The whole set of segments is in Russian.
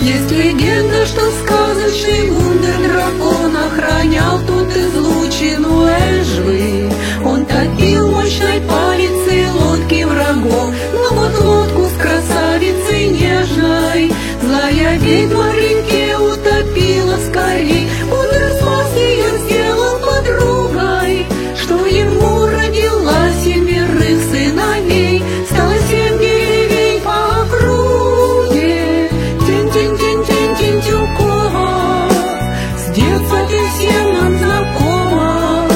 Есть легенда, что сказочный вундер-дракон охранял тут излучину Эжвы. Он топил мощной палицей лодки врагов, но вот лодку с красавицей нежной злая ведьма в реке утопила скорей. Вундер спас ее, сделал подругой, что ему родила 7 сыновей. Стало 7 деревень по округе, Тень-тень-тень-тень-тень-тюкова. С детства ты всем нам знакома.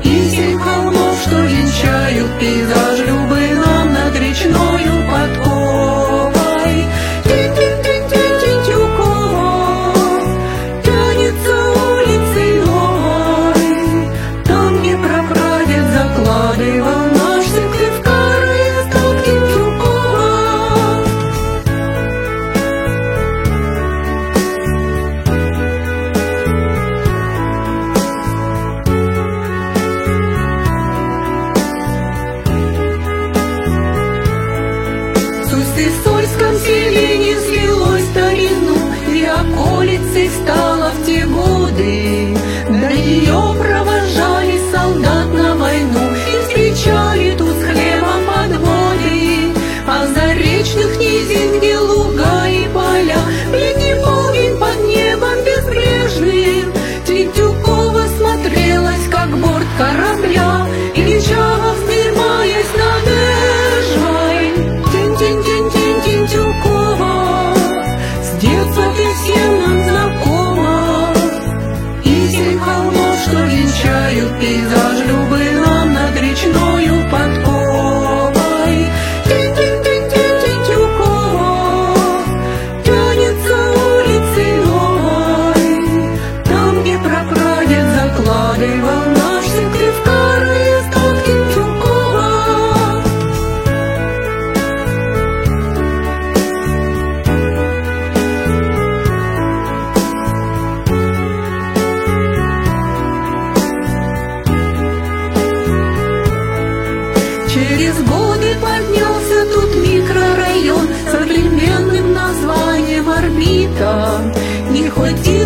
И 7 холмов, что венчают пейзаж любы нам над речною подковой. Тень-тень-тень-тень-тень-тюкова тянется улицей новой, там, где прапрадед закладывал наш Сыктывкар и Сталкин-Тюкова. В Усть-Сольском селении слилось старину, и околицей стало в те годы. До нее провожали солдат на войну и встречали тут с хлебом подводы. А заречных низин, где луга и поля, в летний полдень под небом безбрежным, Тень-Тюкова смотрелась, как борт корабля, и величаво вздымаясь над Эжвой. Тень-тень-тень-тень-тень-тюкова, с детства ты всем нам знакома. И 7 холмов, что венчают пейзаж любы нам над речною подковой. Тень-тень-тень-тень-тень-тюкова тянется улицей новой, там, где прапрадед закладывал наш Сыктывкар и Сталкин-Тюкова. Через годы поднялся тут микрорайон с современным названием «Орбита». Не хватило